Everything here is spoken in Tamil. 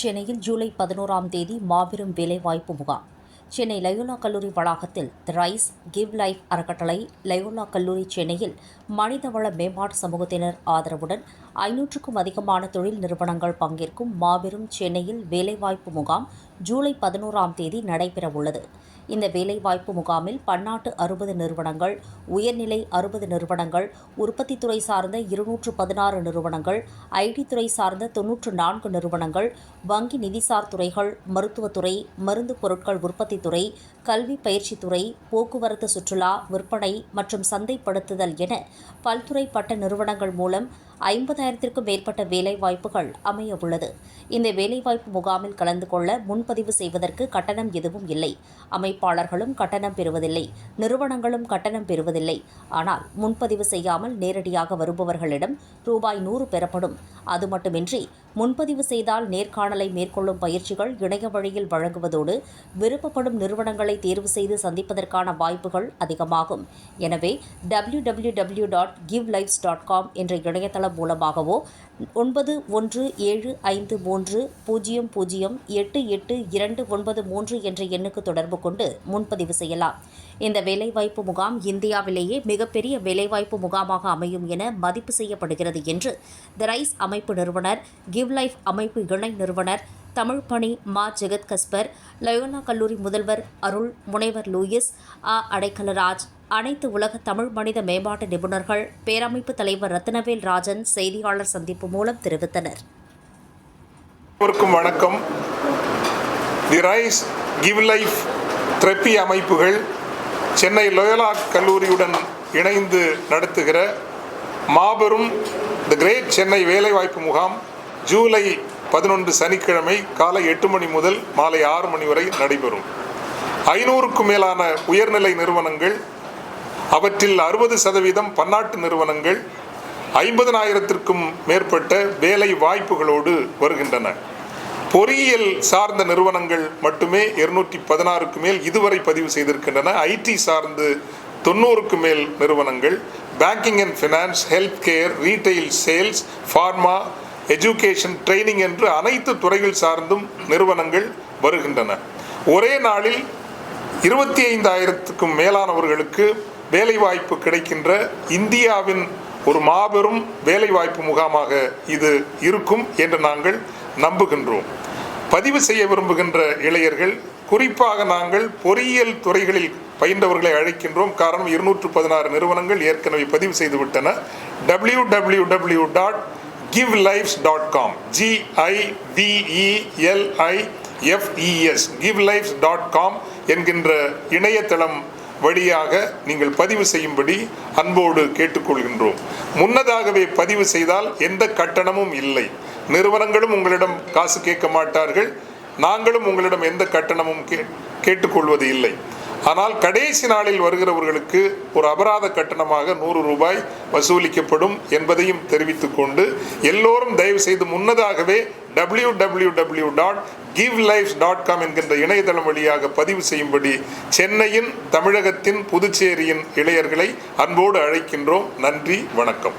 சென்னையில் ஜூலை 11ஆம் தேதி மாபெரும் வேலைவாய்ப்பு முகாம். சென்னை லயோலா கல்லூரி வளாகத்தில் தி ரைஸ் கிவ் லைஃப் அறக்கட்டளை, லயோலா கல்லூரி சென்னையில் மனிதவள மேம்பாட்டு சமூகத்தினர் ஆதரவுடன் 500க்கும் அதிகமான தொழில் நிறுவனங்கள் பங்கேற்கும் மாபெரும் சென்னையில் வேலைவாய்ப்பு முகாம் ஜூலை 11ஆம் தேதி நடைபெறவுள்ளது. இந்த வேலைவாய்ப்பு முகாமில் பன்னாட்டு 60 நிறுவனங்கள், உயர்நிலை 60 நிறுவனங்கள், உற்பத்தித்துறை சார்ந்த 216 நிறுவனங்கள், ஐடி துறை சார்ந்த 94 நிறுவனங்கள், வங்கி நிதிசார் துறைகள், மருத்துவத்துறை, மருந்து பொருட்கள் உற்பத்தித்துறை, கல்வி பயிற்சித்துறை, போக்குவரத்து, சுற்றுலா, விற்பனை மற்றும் சந்தைப்படுத்துதல் என பல்துறைப்பட்ட நிறுவனங்கள் மூலம் 50,000க்கும் மேற்பட்ட வேலைவாய்ப்புகள் அமையவுள்ளது. இந்த வேலைவாய்ப்பு முகாமில் கலந்து கொள்ள முன்பதிவு செய்வதற்கு கட்டணம் எதுவும் இல்லை. அமைப்பாளர்களும் கட்டணம் பெறுவதில்லை, நிறுவனங்களும் கட்டணம் பெறுவதில்லை. ஆனால் முன்பதிவு செய்யாமல் நேரடியாக வருபவர்களிடம் ரூபாய் 100 பெறப்படும். அது மட்டுமின்றி முன்பதிவு செய்தால் நேர்காணலை மேற்கொள்ளும் பயிற்சிகள் இணைய வழியில் வழங்குவதோடு விருப்பப்படும் நிறுவனங்களை தேர்வு செய்து சந்திப்பதற்கான வாய்ப்புகள் அதிகமாகும். எனவே www.givelives.com என்ற இணையதளம் மூலமாகவோ 917500882993 என்ற எண்ணுக்கு தொடர்பு கொண்டு முன்பதிவு செய்யலாம். இந்த வேலைவாய்ப்பு முகாம் இந்தியாவிலேயே மிகப்பெரிய வேலைவாய்ப்பு முகாமாக அமையும் என மதிப்பு செய்யப்படுகிறது என்று தி ரைஸ் அமைப்பு நிறுவனர், கிவ் லைஃப் அமைப்பு இணை நிறுவனர், தமிழ் பணி மா. ஜெகத் கஸ்பர், லயோலா கல்லூரி முதல்வர் அருள், முனைவர் லூயிஸ், அடைக்கலராஜ், அனைத்து உலக தமிழ் மனித மேம்பாட்டு நிபுணர்கள், பேரமைப்பு தலைவர் ரத்னவேல் ராஜன் செய்தியாளர் சந்திப்பு மூலம் தெரிவித்தனர். வணக்கம். தி ரைஸ் கிவ் லைஃப் தெரப்பி அமைப்புகள் சென்னை லயோலா கல்லூரியுடன் இணைந்து நடத்துகிற மாபெரும் தி கிரேட் சென்னை வேலைவாய்ப்பு முகாம் ஜூலை 11 சனிக்கிழமை காலை 8 மணி முதல் மாலை 6 மணி வரை நடைபெறும். 500க்கும் மேலான உயர்நிலை நிறுவனங்கள், அவற்றில் 60% பன்னாட்டு நிறுவனங்கள், 50,000த்திற்கும் மேற்பட்ட வேலை வாய்ப்புகளோடு வருகின்றன. பொறியியல் சார்ந்த நிறுவனங்கள் மட்டுமே 216க்கு மேல் இதுவரை பதிவு செய்திருக்கின்றன. ஐடி சார்ந்து 90க்கு மேல் நிறுவனங்கள், banking and finance, health care, retail, sales, pharma, education, training என்று அனைத்து துறைகள் சார்ந்தும் நிறுவனங்கள் வருகின்றன. ஒரே நாளில் 25,000க்கும் மேலானவர்களுக்கு வேலைவாய்ப்பு கிடைக்கின்ற இந்தியாவின் ஒரு மாபெரும் வேலைவாய்ப்பு முகாமாக இது இருக்கும் என்று நாங்கள் நம்புகின்றோம். பதிவு செய்ய விரும்புகின்ற இளைஞர்கள், குறிப்பாக நாங்கள் பொறியியல் துறைகளில் பயின்றவர்களை அழைக்கின்றோம். காரணம் 216 நிறுவனங்கள் ஏற்கனவே பதிவு செய்துவிட்டன. www.givelives.com GIVELIFES givelives.com என்கின்ற இணையதளம் வழியாக நீங்கள் பதிவு செய்யும்படி அன்போடு கேட்டுக்கொள்கின்றோம். முன்னதாகவே பதிவு செய்தால் எந்த கட்டணமும் இல்லை. நிறுவனங்களும் உங்களிடம் காசு கேட்க மாட்டார்கள், நாங்களும் உங்களிடம் எந்த கட்டணமும் கேட்டுக்கொள்வது இல்லை. ஆனால் கடைசி நாளில் வருகிறவர்களுக்கு ஒரு அபராத கட்டணமாக 100 ரூபாய் வசூலிக்கப்படும் என்பதையும் தெரிவித்துக் கொண்டு எல்லோரும் தயவு செய்து முன்னதாகவே www.givelives.com என்கின்ற இணையதளம் வழியாக பதிவு செய்யும்படி சென்னையின், தமிழகத்தின், புதுச்சேரியின் இளைஞர்களை அன்போடு அழைக்கின்றோம். நன்றி, வணக்கம்.